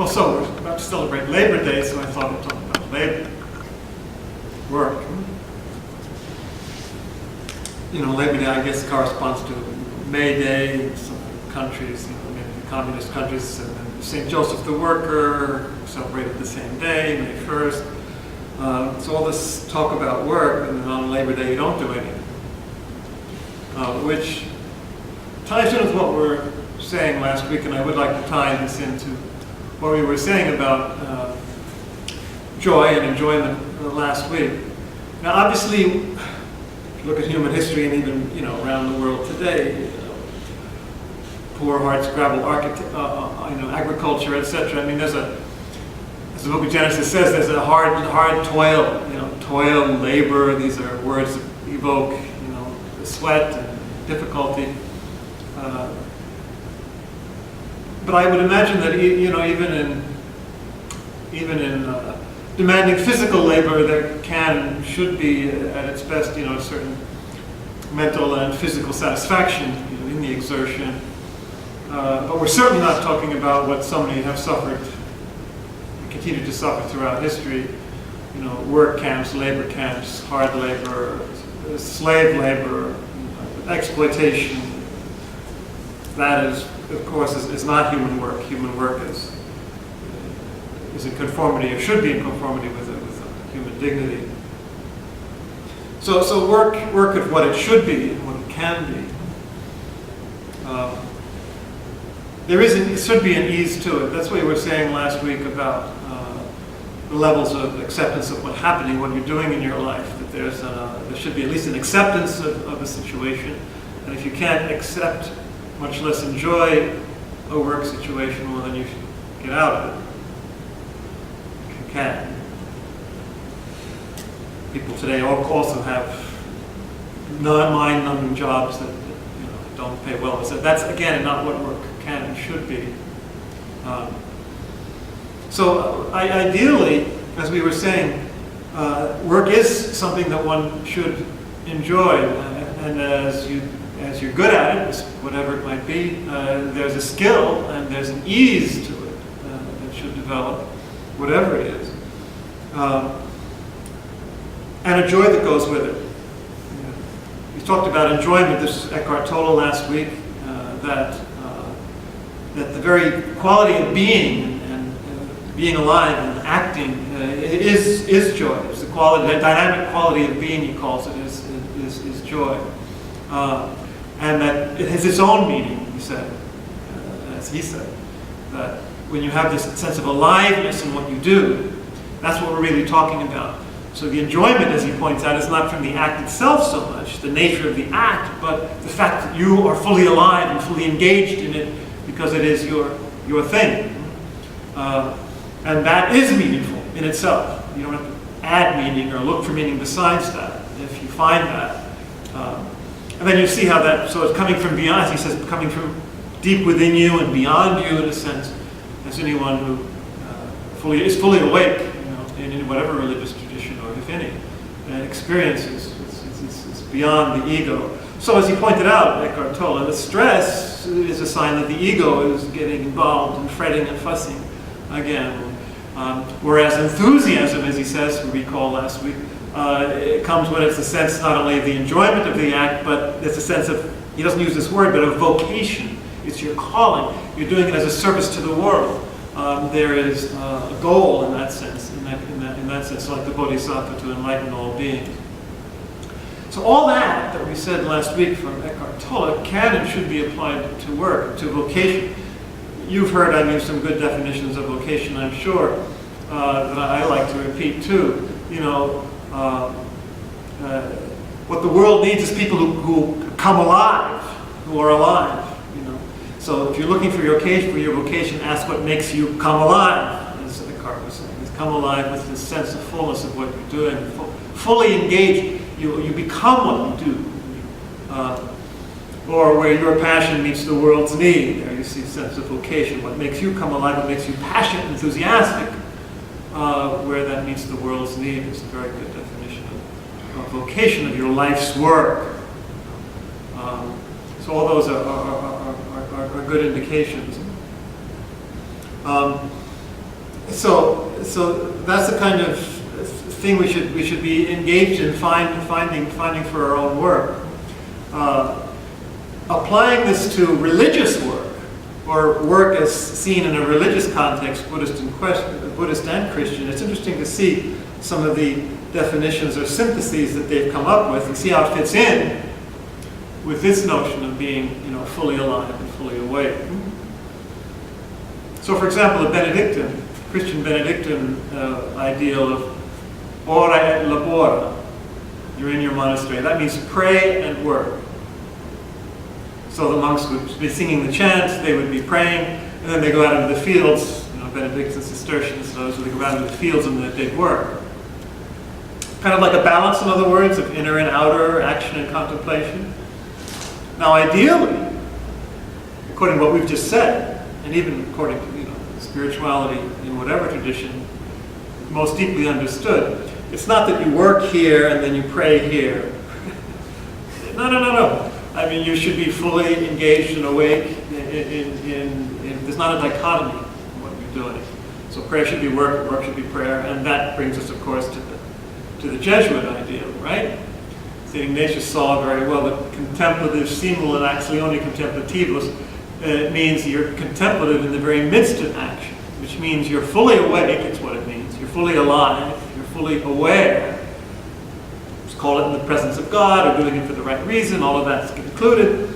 Well, so we're about to celebrate Labor Day, so I thought we'd talk about labor, work. You know, Labor Day, I guess, corresponds to May Day in some countries, you know, maybe the communist countries, and then St. Joseph the Worker celebrated the same day, May 1st. So all this talk about work, and then on Labor Day you don't do anything, which ties in with what we were saying last week, and I would like to tie this into what we were saying about joy and enjoyment last week. Now, obviously, if you look at human history and even, you know, around the world today, poor hearts, gravel, agriculture, etc. I mean, there's a, as the book of Genesis says, there's a hard toil, you know, toil, labor. These are words that evoke, you know, the sweat and difficulty. But I would imagine that, you know, even in demanding physical labor, there can and should be, at its best, you know, a certain mental and physical satisfaction, you know, in the exertion. But we're certainly not talking about what so many have suffered, continue to suffer throughout history. You know, work camps, labor camps, hard labor, slave labor, exploitation. That is, of course, is not human work. Human work is in conformity, or should be in conformity with human dignity. So work at what it should be and what it can be. There should be an ease to it. That's what we were saying last week about the levels of acceptance of what's happening, what you're doing in your life. That there should be at least an acceptance of a situation, and if you can't accept, much less enjoy a work situation, well, then you should get out of it. If you can. People today also have mind-numbing jobs that, you know, don't pay well. So that's, again, not what work can and should be. So ideally, as we were saying, work is something that one should enjoy, and as you're good at it, whatever it might be, there's a skill and there's an ease to it that should develop, whatever it is, and a joy that goes with it. We talked about enjoyment. This is Eckhart Tolle last week, that the very quality of being and being alive and acting is joy. It's the quality, the dynamic quality of being, he calls it, is joy. And that it has its own meaning, he said, as he said, that when you have this sense of aliveness in what you do, that's what we're really talking about. So the enjoyment, as he points out, is not from the act itself so much, the nature of the act, but the fact that you are fully alive and fully engaged in it because it is your thing. And that is meaningful in itself. You don't have to add meaning or look for meaning besides that. If you find that, and then you see how that, so it's coming from beyond, he says, coming from deep within you and beyond you, in a sense, as anyone who is fully awake, you know, in whatever religious tradition or if any experiences. It's beyond the ego. So as he pointed out, Eckhart Tolle, the stress is a sign that the ego is getting involved and fretting and fussing again. Whereas enthusiasm, as he says, we recall last week, it comes when it's a sense not only of the enjoyment of the act, but it's a sense of, he doesn't use this word, but of vocation. It's your calling. You're doing it as a service to the world. There is a goal in that sense, in that sense, like the Bodhisattva, to enlighten all beings. So all that we said last week from Eckhart Tolle can and should be applied to work, to vocation. You've heard I use some good definitions of vocation, I'm sure, that I like to repeat too. You know, what the world needs is people who come alive, who are alive. You know, so if you're looking for your vocation, ask what makes you come alive, as Eckhart was saying. Is come alive with this sense of fullness of what you're doing, fully engaged. You become what you do. Or where your passion meets the world's need. There you see a sense of vocation. What makes you come alive, what makes you passionate, enthusiastic, where that meets the world's need is a very good definition of vocation, of your life's work. So all those are good indications. So that's the kind of thing we should be engaged in finding for our own work. Applying this to religious work, or work as seen in a religious context, Buddhist and Christian, it's interesting to see some of the definitions or syntheses that they've come up with and see how it fits in with this notion of being, fully alive and fully awake. So, for example, the Christian Benedictine ideal of ora et labora, you're in your monastery. That means pray and work. So the monks would be singing the chants, they would be praying, and then they go out into the fields, Benedictines, Cistercians, those would go out into the fields and they'd work. Kind of like a balance, in other words, of inner and outer action and contemplation. Now, ideally, according to what we've just said, and even according to spirituality in whatever tradition, most deeply understood, it's not that you work here and then you pray here. No. I mean, you should be fully engaged and awake. There's not a dichotomy in what you're doing. So prayer should be work, work should be prayer, and that brings us, of course, to the Jesuit ideal, right? St. Ignatius saw very well that contemplative simul and actione contemplativus means you're contemplative in the very midst of action, which means you're fully awake, it's what it means. You're fully alive, you're fully aware. Just call it in the presence of God, or doing it for the right reason, all of that's included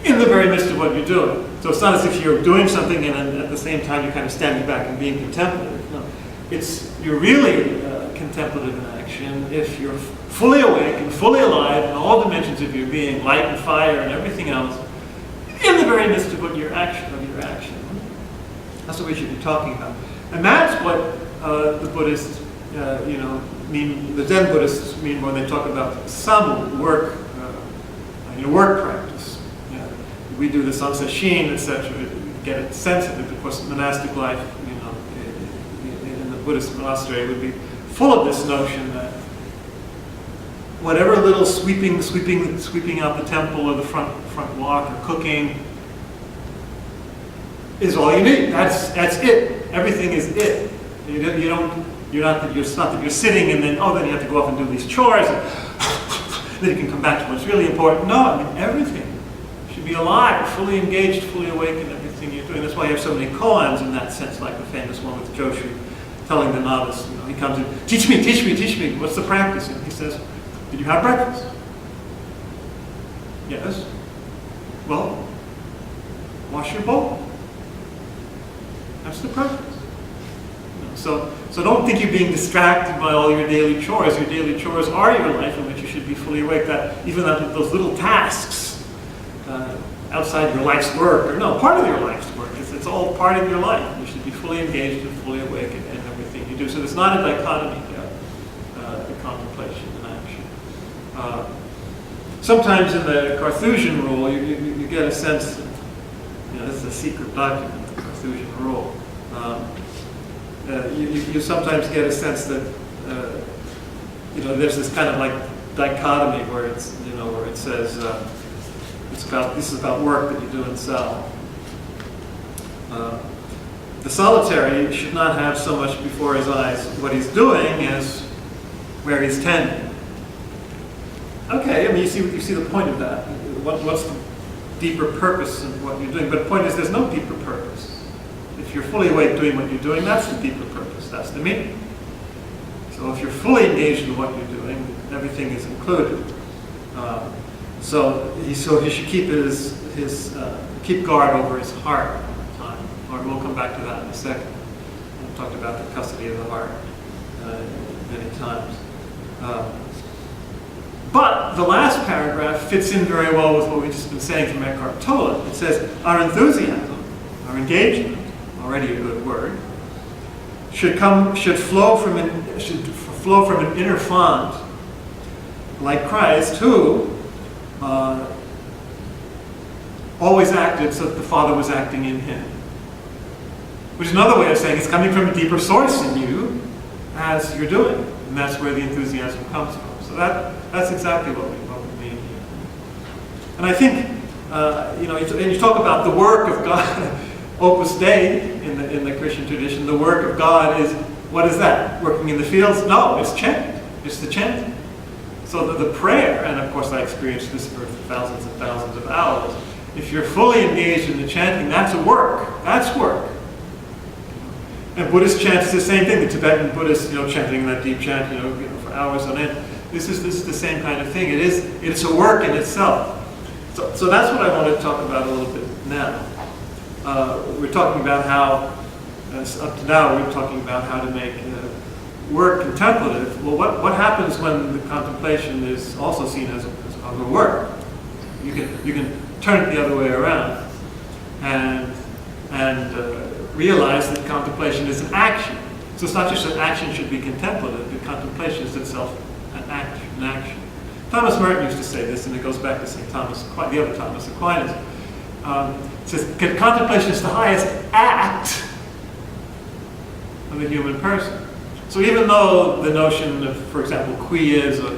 in the very midst of what you're doing. So it's not as if you're doing something and at the same time you're kind of standing back and being contemplative. No, you're really contemplative in action if you're fully awake and fully alive in all dimensions of your being, light and fire and everything else, in the very midst of your action. That's what we should be talking about. And that's what the Buddhists, mean, the Zen Buddhists mean when they talk about samu, work, work practice. We do this on sesshin, etc. Get it sensitive. Of course, monastic life, in the Buddhist monastery would be full of this notion that whatever little sweeping out the temple or the front walk or cooking is all you need. That's it. Everything is it. It's not that you're sitting and then you have to go off and do these chores and then you can come back to what's really important. No, I mean everything should be alive, fully engaged, fully awake in everything you're doing. That's why you have so many koans in that sense, like the famous one with Joshu telling the novice, he comes in, teach me, what's the practice? And he says, did you have breakfast? Yes. Well, wash your bowl. That's the practice. So don't think you're being distracted by all your daily chores. Your daily chores are your life in which you should be fully awake. That even those little tasks outside your life's work, or part of your life's work, it's all part of your life. You should be fully engaged and fully awake in everything you do. So there's not a dichotomy there, the contemplation and action. Sometimes in the Carthusian rule, you get a sense, this is a secret document, the Carthusian rule. You sometimes get a sense that there's this kind of like dichotomy where it says this is about work that you do in cell. The solitary should not have so much before his eyes what he's doing as where he's tending. Okay, I mean you see the point of that. What's the deeper purpose in what you're doing? But the point is there's no deeper purpose. If you're fully awake doing what you're doing, that's the deeper purpose. That's the meaning. So if you're fully engaged in what you're doing, everything is included. So he should keep keep guard over his heart all the time. Or we'll come back to that in a second. We've talked about the custody of the heart many times. But the last paragraph fits in very well with what we've just been saying from Eckhart Tolle. It says, our enthusiasm, our engagement, already a good word, should flow from an inner font, like Christ, who always acted so that the Father was acting in him. Which is another way of saying it's coming from a deeper source in you as you're doing, and that's where the enthusiasm comes from. So that's exactly what we mean here. And I think, and you talk about the work of God. Opus Dei in the Christian tradition, the work of God is, what is that? Working in the fields? No, it's chanting. It's the chanting. So the prayer, and of course I experienced this for thousands and thousands of hours, if you're fully engaged in the chanting, that's a work. That's work. And Buddhist chant is the same thing. The Tibetan Buddhists, chanting that deep chant, for hours on end. This is the same kind of thing. It's a work in itself. So that's what I want to talk about a little bit now. We're talking about how, up to now, we're talking about how to make work contemplative. Well, what happens when the contemplation is also seen as a work? You can turn it the other way around and realize that contemplation is an action. So it's not just that action should be contemplative, but contemplation is itself an action. Thomas Merton used to say this, and it goes back to St. Thomas, the other Thomas Aquinas. It says, contemplation is the highest act of the human person. So even though the notion of, for example, quies or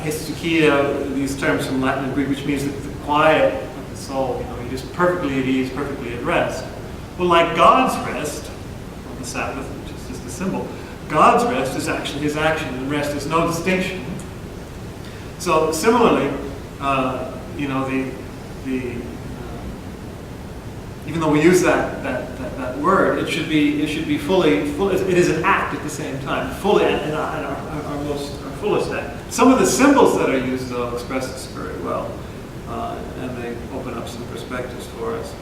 hesychia, these terms from Latin and Greek, which means the quiet of the soul, you're just perfectly at ease, perfectly at rest. Well, like God's rest, on the Sabbath, which is just a symbol, God's rest is actually his action, and rest is no distinction. So similarly, even though we use that word, it should be fully. It is an act at the same time, fully and our fullest act. Some of the symbols that are used, though, express this very well, and they open up some perspectives for us.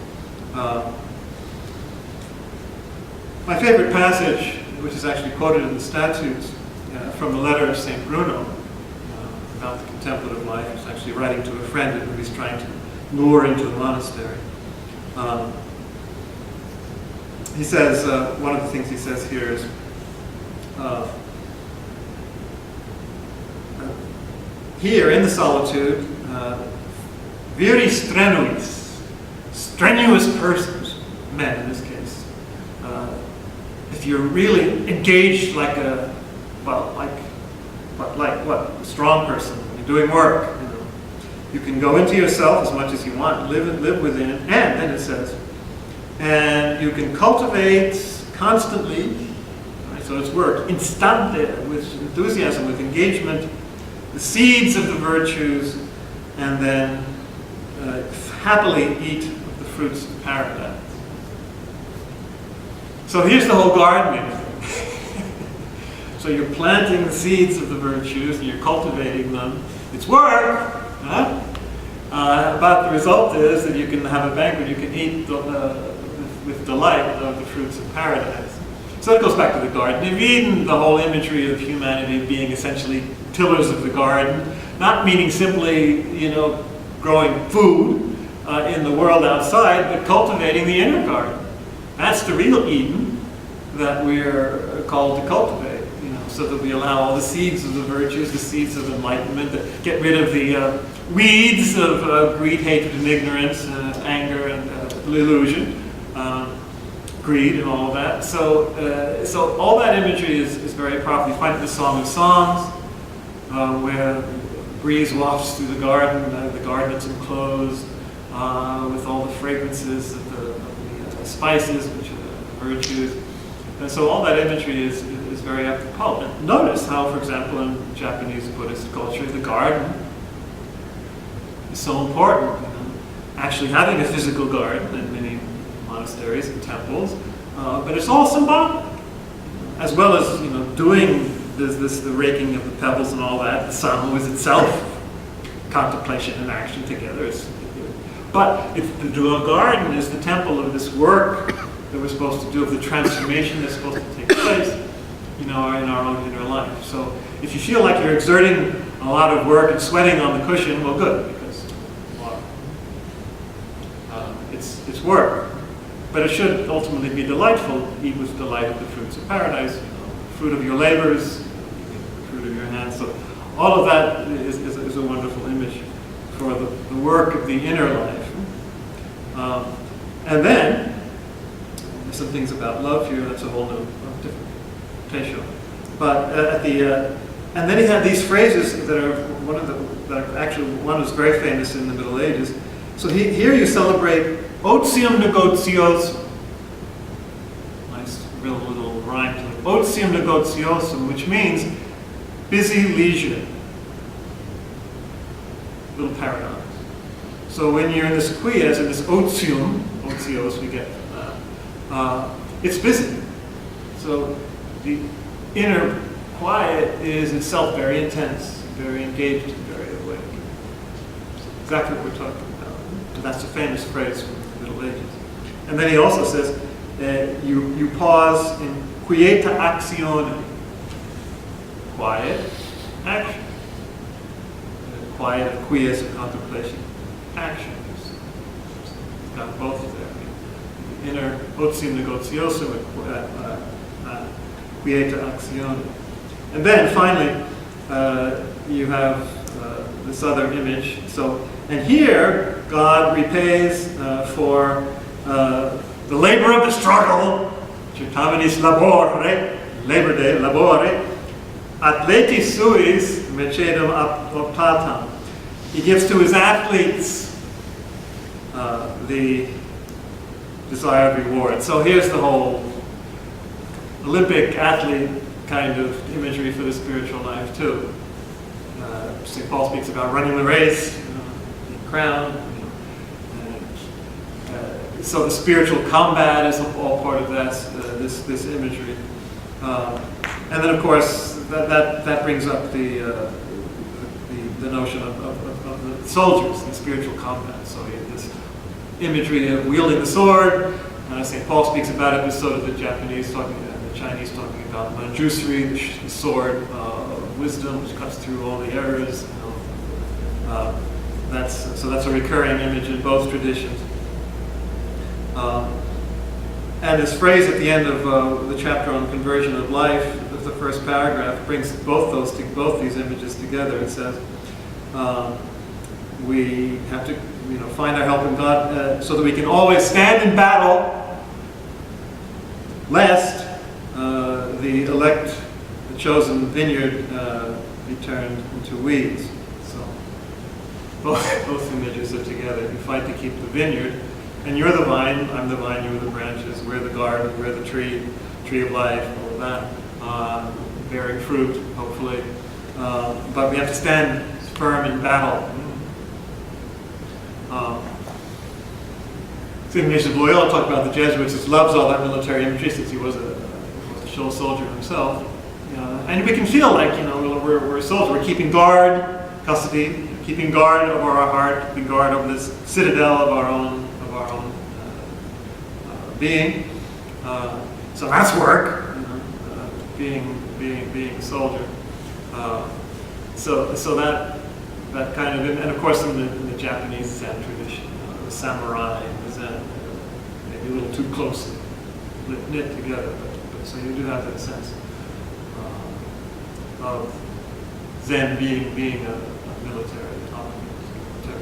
My favorite passage, which is actually quoted in the Statutes, from the letter of St. Bruno about the contemplative life. He's actually writing to a friend who he's trying to lure into a monastery. He says, one of the things he says here is, here in the solitude, viri strenuis, strenuous persons, men in this case, if you're really engaged like a strong person, you're doing work, you can go into yourself as much as you want, live within, and then it says, and you can cultivate constantly, right, so it's work, instante, with enthusiasm, with engagement, the seeds of the virtues, and then happily eat of the fruits of paradise. So here's the whole gardening thing. So you're planting the seeds of the virtues, and you're cultivating them. It's work, huh? But the result is that you can have a banquet, you can eat with delight of the fruits of paradise. So that goes back to the Garden of Eden, the whole imagery of humanity being essentially tillers of the garden, not meaning simply, growing food in the world outside, but cultivating the inner garden. That's the real Eden that we're called to cultivate. So that we allow all the seeds of the virtues, the seeds of enlightenment, that get rid of the weeds of greed, hatred, and ignorance, anger, and illusion, greed, and all of that. So all that imagery is very powerful. You find it in the Song of Songs, where the breeze wafts through the garden that's enclosed, with all the fragrances of the spices, which are the virtues. And so all that imagery is very apropos. And notice how, for example, in Japanese Buddhist culture, the garden is so important. Actually having a physical garden in many monasteries and temples, but it's all symbolic. As well as doing the raking of the pebbles and all that. The samu is itself contemplation and action together. But if the garden is the temple of this work that we're supposed to do, of the transformation that's supposed to take place, in our own inner life. So if you feel like you're exerting a lot of work and sweating on the cushion, well, good, because it's work. But it should ultimately be delightful. Eat with delight of the fruits of paradise, fruit of your labors, fruit of your hands. So all of that is a wonderful image for the work of the inner life. And then there's some things about love here. That's a whole new different teisho. But and then he had these phrases that are one was very famous in the Middle Ages. So here you celebrate otium negocios otium negotiosum, which means busy leisure. Little paradox. So when you're in this quies, in this otium, otios we get from that, it's busy. So the inner quiet is itself very intense, very engaged, and very awake. Exactly what we're talking about. And that's a famous phrase from the Middle Ages. And then he also says, you pause in quieta actione. Quiet, action. Quiet, quies, of contemplation, action. It's got both there. The inner otium negotiosum, quieta actione. And then finally, you have this other image. So, and here God repays for the labor of the struggle, certaminis labore, labor day, labore, atleti suis mercedem optatam. He gives to his athletes the desired reward. So here's the whole Olympic athlete kind of imagery for the spiritual life too. St. Paul speaks about running the race, being crowned. So the spiritual combat is all part of that, this imagery. And then of course that brings up the notion of the soldiers in spiritual combat. So you have this imagery of wielding the sword. St. Paul speaks about it, but so does the Japanese, the Chinese talking about manjusri, the sword of wisdom, which cuts through all the errors. That's a recurring image in both traditions. And this phrase at the end of the chapter on conversion of life, the first paragraph, brings both these images together. It says we have to, find our help in God so that we can always stand in battle, lest the elect, the chosen vineyard, be turned into weeds. So both images are together. You fight to keep the vineyard. And you're the vine, I'm the vine, you're the branches, we're the garden, we're the tree of life, all of that, bearing fruit, hopefully. But we have to stand firm in battle. St. Ignatius of Loyola talked about the Jesuits, he loves all that military imagery since he was a show soldier himself. And we can feel like, we're a soldier, we're keeping guard, custody, keeping guard over our heart, keeping guard over this citadel of our own being. So that's work, being a soldier. So that kind of, and of course in the Japanese Zen tradition, the samurai and the Zen, maybe a little too closely knit together, but so you do have that sense of Zen being a military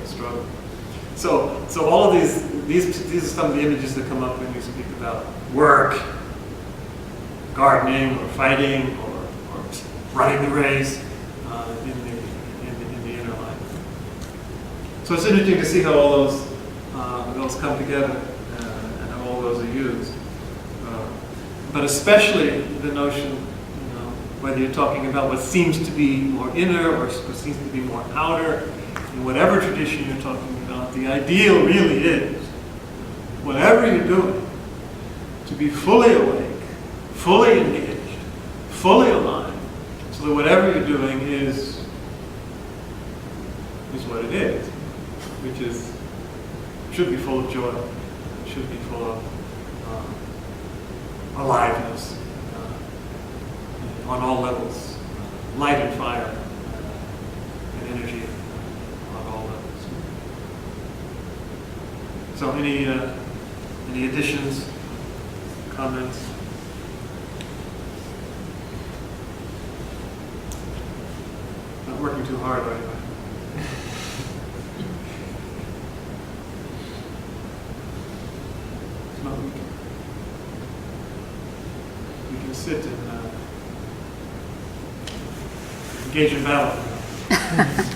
struggle. So all of these are some of the images that come up when you speak about work, gardening, or fighting, or running the race in the inner life. So it's interesting to see how all those come together and how all those are used. But especially the notion, whether you're talking about what seems to be more inner or what seems to be more outer, in whatever tradition you're talking about, the ideal really is, whatever you're doing, to be fully awake, fully engaged, fully alive, so that whatever you're doing is what it is, which should be full of joy, should be full of aliveness on all levels, light and fire, and energy on all levels. So any additions, comments? Not working too hard, are you? It's not we can sit and engage in battle.